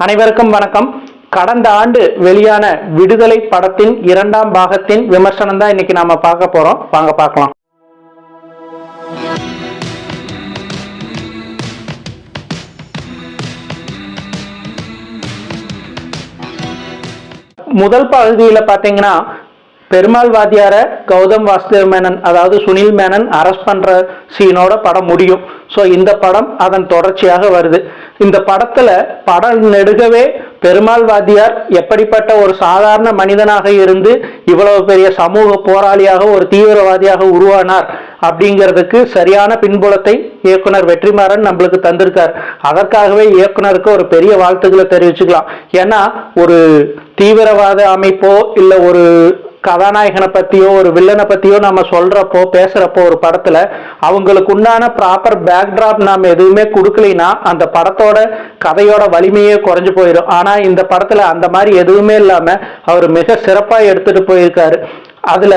அனைவருக்கும் வணக்கம். கடந்த ஆண்டு வெளியான விடுதலை படத்தின் 2ஆம் பாகத்தின் விமர்சனம் தான் இன்னைக்கு நாம பார்க்க போறோம். வாங்க பார்க்கலாம். முதல் பகுதியில பாத்தீங்கன்னா பெருமாள் வாத்தியார கௌதம் வாசுதேவ் மேனன் அதாவது சுனில் மேனன் அரெஸ்ட் பண்ற சீனோட படம் முடியும். ஸோ இந்த படம் அதன் தொடர்ச்சியாக வருது. இந்த படத்துல படம் நெடுகவே பெருமாள் வாத்தியார் எப்படிப்பட்ட ஒரு சாதாரண மனிதனாக இருந்து இவ்வளவு பெரிய சமூக போராளியாக ஒரு தீவிரவாதியாக உருவானார் அப்படிங்கிறதுக்கு சரியான பின்புலத்தை இயக்குனர் வெற்றிமாறன் நம்மளுக்கு தந்திருக்கார். அதற்காகவே இயக்குனருக்கு ஒரு பெரிய வாழ்த்துக்களை தெரிவிச்சுக்கலாம். ஏன்னா ஒரு தீவிரவாத அமைப்போ இல்லை ஒரு கதாநாயகனை பத்தியோ ஒரு வில்லனை பத்தியோ நம்ம சொல்றப்போ பேசுறப்போ ஒரு படத்துல அவங்களுக்கு உண்டான ப்ராப்பர் பேக்ட்ராப் நாம எதுவுமே கொடுக்கலைன்னா அந்த படத்தோட கதையோட வலிமையே குறைஞ்சு போயிடும். ஆனா இந்த படத்துல அந்த மாதிரி எதுவுமே இல்லாம அவர் மிக சிறப்பா எடுத்துட்டு போயிருக்காரு. அதுல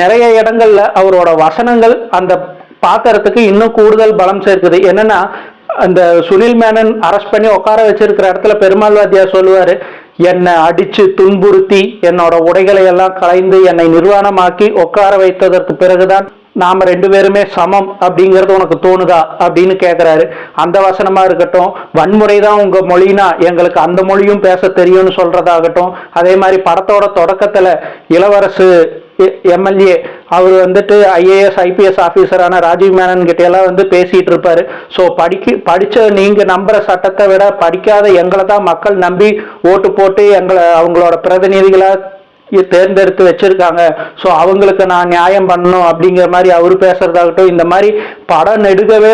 நிறைய இடங்கள்ல அவரோட வசனங்கள் அந்த பாத்திரத்துக்கு இன்னும் கூடுதல் பலம் சேர்க்குது. என்னன்னா அந்த சுனில் மேனன் அரெஸ்ட் பண்ணி உட்கார வச்சிருக்கிற இடத்துல பெருமாள் வாத்தியார் சொல்லுவாரு, என்னை அடிச்சு துன்புறுத்தி என்னோட உடைகளை எல்லாம் களைந்து என்னை நிர்வாணமாக்கி உட்கார வைத்ததற்கு பிறகுதான் நாம 2 பேருமே சமம் அப்படிங்கிறது உனக்கு தோணுதா அப்படின்னு கேட்கிறாரு. அந்த வசனமா இருக்கட்டும், வன்முறை தான் உங்க மொழினா எங்களுக்கு அந்த மொழியும் பேச தெரியும்னு சொல்றதாகட்டும். அதே மாதிரி படத்தோட தொடக்கத்துல இளவரசு எம்எல்ஏ அவர் வந்துட்டு ஐஏஎஸ் ஐபிஎஸ் ஆபீசரான ராஜீவ் மேனன் கிட்ட எல்லாம் பேசிட்டு இருப்பாரு. ஸோ படிச்ச நீங்க நம்புற சட்டத்தை விட படிக்காத எங்களை தான் மக்கள் நம்பி ஓட்டு போட்டு அவங்களோட பிரதிநிதிகளா தேர்ந்தெடுத்து வச்சிருக்காங்க. ஸோ அவங்களுக்கு நான் நியாயம் பண்ணணும் அப்படிங்கிற மாதிரி அவரு பேசுறதாகட்டும். இந்த மாதிரி படம் நெடுகவே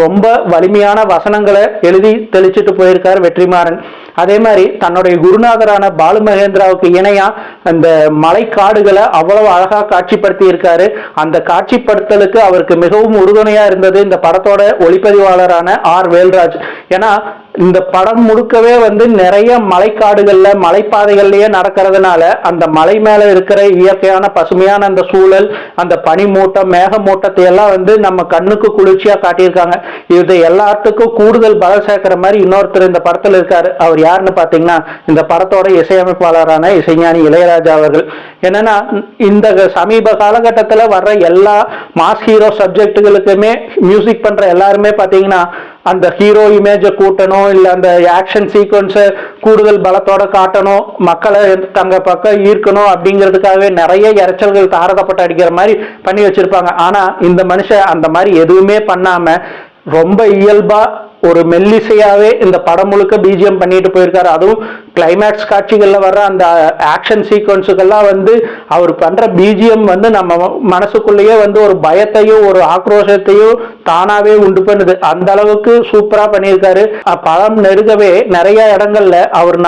ரொம்ப வலிமையான வசனங்களை எழுதி தெளிச்சுட்டு போயிருக்காரு வெற்றிமாறன். அதே மாதிரி தன்னுடைய குருநாதரான பாலு மகேந்திராவுக்கு இணையா அந்த மலைக்காடுகளை அவ்வளவு அழகா காட்சிப்படுத்தி இருக்காரு. அந்த காட்சிப்படுத்தலுக்கு அவருக்கு மிகவும் உறுதுணையா இருந்தது இந்த படத்தோட ஒளிப்பதிவாளரான ஆர் வேல்ராஜ். ஏன்னா இந்த படம் முழுக்கவே நிறைய மலைக்காடுகள்ல மலைப்பாதைகள்லயே நடக்கிறதுனால அந்த மலை மேல இருக்கிற இயற்கையான பசுமையான அந்த சூழல், அந்த பனிமூட்டம் மேகமூட்டத்தை எல்லாம் நம்ம கண்ணுக்கு குளிர்ச்சியா காட்டியிருக்காங்க. இது எல்லாத்துக்கும் கூடுதல் பலம் சேர்க்கிற மாதிரி இன்னொருத்தர் இந்த படத்துல இருக்காரு. அவர் யாருன்னு பாத்தீங்கன்னா இந்த படத்தோட இசையமைப்பாளரான இசைஞானி இளையராஜா அவர்கள். என்னன்னா இந்த சமீப காலகட்டத்துல வர்ற எல்லா மாஸ் ஹீரோ சப்ஜெக்டுகளுக்குமே மியூசிக் பண்ற எல்லாருமே பாத்தீங்கன்னா அந்த ஹீரோ இமேஜை கூட்டணும், இல்லை அந்த ஆக்ஷன் சீக்வன்ஸை கூடுதல் பலத்தோட காட்டணும், மக்களை தங்க பக்கம் ஈர்க்கணும் அப்படிங்கிறதுக்காகவே நிறைய இறைச்சல்கள் தாரதப்பட்டு அடிக்கிற மாதிரி பண்ணி வச்சிருப்பாங்க. ஆனா இந்த மனுஷன் அந்த மாதிரி எதுவுமே பண்ணாம ரொம்ப இயல்பா ஒரு மெல்லிசையாவே இந்த படம் முழுக்க பிஜிஎம் பண்ணிட்டு போயிருக்காரு. அதுவும் கிளைமேக்ஸ் காட்சிகள்ல வர்ற அந்த ஆக்ஷன் சீக்வன்ஸுக்கெல்லாம் அவர் பண்ற பிஜிஎம் நம்ம மனசுக்குள்ளேயே ஒரு பயத்தையும் ஒரு ஆக்ரோஷத்தையும் தானாவே உண்டு பண்ணுது. அந்த அளவுக்கு சூப்பரா பண்ணியிருக்காரு. படம் நெடுகவே நிறைய இடங்கள்ல அவர்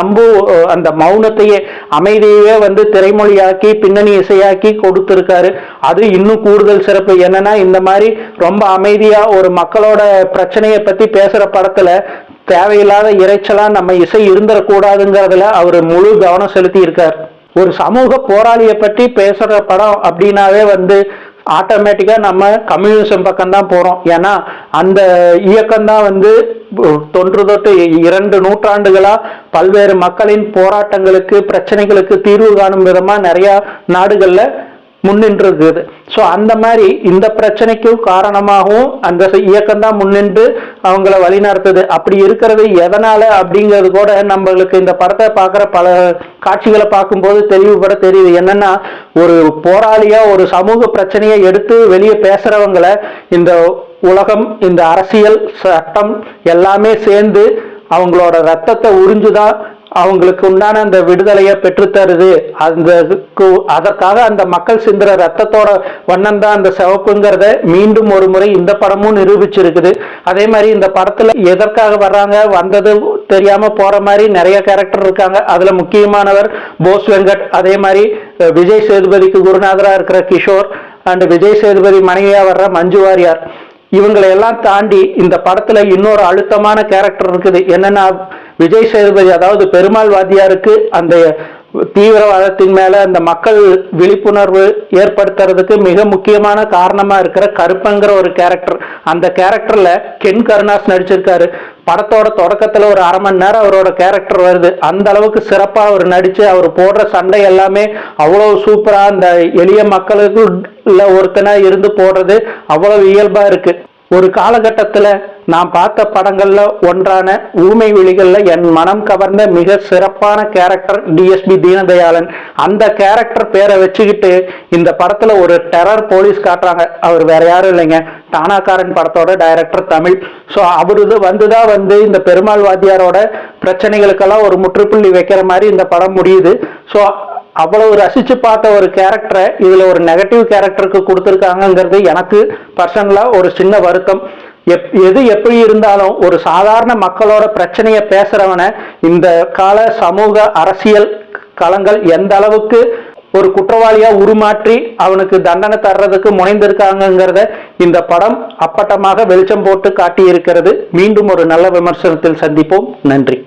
அந்த மௌனத்தையே அமைதியவே திரைமொழியாக்கி பின்னணி இசையாக்கி கொடுத்திருக்காரு. அது இன்னும் கூடுதல் சிறப்பு. என்னன்னா இந்த மாதிரி ரொம்ப அமைதியா ஒரு மக்களோட பிரச்சனையை பத்தி பேசுற படத்துல தேவையில்லாத இறைச்சலா நம்ம இசை இருந்துடக்கூடாதுங்கிறதுல அவர் முழு கவனம் செலுத்தி இருக்கார். ஒரு சமூக போராளியை பற்றி பேசுற படம் அப்படின்னாவே ஆட்டோமேட்டிக்கா நம்ம கம்யூனிசம் பக்கம் தான் போறோம். ஏன்னா அந்த இயக்கம் தான் தொன்று தொட்டு 2 நூற்றாண்டுகளா பல்வேறு மக்களின் போராட்டங்களுக்கு பிரச்சனைகளுக்கு தீர்வு காணும் விதமா நிறைய நாடுகள்ல முன்னின்று இருக்குது. ஸோ அந்த மாதிரி இந்த பிரச்சனைக்கும் காரணமாகவும் அந்த இயக்கம் தான் முன்னின்று அவங்கள வழிநடத்துது. அப்படி இருக்கிறது எதனால அப்படிங்கிறது கூட நம்மளுக்கு இந்த படத்தை பார்க்குற பல காட்சிகளை பார்க்கும்போது தெளிவுபட தெரியுது. என்னன்னா ஒரு போராளியா ஒரு சமூக பிரச்சனையை எடுத்து வெளியே பேசுறவங்களை இந்த உலகம், இந்த அரசியல் சட்டம் எல்லாமே சேர்ந்து அவங்களோட ரத்தத்தை உறிஞ்சுதான் அவங்களுக்கு உண்டான அந்த விடுதலையை பெற்றுத்தருது. அதற்காக அந்த மக்கள் சிந்துற ரத்தத்தோட வண்ணம் தான் அந்த சிவப்புங்கிறத மீண்டும் ஒரு முறை இந்த படமும் நிரூபிச்சிருக்குது. அதே மாதிரி இந்த படத்துல எதற்காக வர்றாங்க வந்தது தெரியாம போற மாதிரி நிறைய கேரக்டர் இருக்காங்க. அதுல முக்கியமானவர் போஸ் வெங்கட், அதே மாதிரி விஜய் சேதுபதிக்கு குருநாதரா இருக்கிற கிஷோர் அண்ட் விஜய் சேதுபதி மனைவியா வர்ற மஞ்சு வாரியார். இவங்களை எல்லாம் தாண்டி இந்த படத்துல இன்னொரு அழுத்தமான கேரக்டர் இருக்குது. என்னன்னா விஜய் சேதுபதி அதாவது பெருமாள் வாத்தியாருக்கு அந்த தீவிரவாதத்தின் மேல அந்த மக்கள் விழிப்புணர்வு ஏற்படுத்துறதுக்கு மிக முக்கியமான காரணமா இருக்கிற கருப்பங்கிற ஒரு கேரக்டர். அந்த கேரக்டர்ல கென் கருணாஸ் நடிச்சிருக்காரு. படத்தோட தொடக்கத்துல ஒரு அரை மணி நேரம் அவரோட கேரக்டர் வருது. அந்த அளவுக்கு சிறப்பா அவர் நடிச்சு அவர் போடுற சண்டை எல்லாமே அவ்வளவு சூப்பரா அந்த எளிய மக்களுக்கு ஒருத்தனா இருந்து போடுறது அவ்வளவு இயல்பா இருக்கு. ஒரு காலகட்டத்துல நான் பார்த்த படங்கள்ல ஒன்றான ஊமை விழிகள்ல என் மனம் கவர்ந்த மிக சிறப்பான கேரக்டர் டிஎஸ்பி தீனதயாளன். அந்த கேரக்டர் பேரை வச்சுக்கிட்டு இந்த படத்துல ஒரு டெரர் போலீஸ் காட்டுறாங்க. அவர் வேற யாரும் இல்லைங்க, டானாக்காரன் படத்தோட டைரக்டர் தமிழ். ஸோ அவரு வந்துதான் இந்த பெருமாள் வாத்தியாரோட பிரச்சனைகளுக்கெல்லாம் ஒரு முற்றுப்புள்ளி வைக்கிற மாதிரி இந்த படம் முடியுது. ஸோ அவ்வளவு ரசிச்சு பார்த்த ஒரு கேரக்டரை இதுல ஒரு நெகட்டிவ் கேரக்டருக்கு கொடுத்துருக்காங்கிறது எனக்கு பர்சனலா ஒரு சின்ன வருத்தம். எது எப்படி இருந்தாலும் ஒரு சாதாரண மக்களோட பிரச்சனையை பேசுறவனை இந்த கால சமூக அரசியல் களங்கள் எந்த அளவுக்கு ஒரு குற்றவாளியா உருமாற்றி அவனுக்கு தண்டனை தர்றதுக்கு முனைந்திருக்காங்கிறத இந்த படம் அப்பட்டமாக வெளிச்சம் போட்டு காட்டி இருக்கிறது. மீண்டும் ஒரு நல்ல விமர்சனத்தில் சந்திப்போம். நன்றி.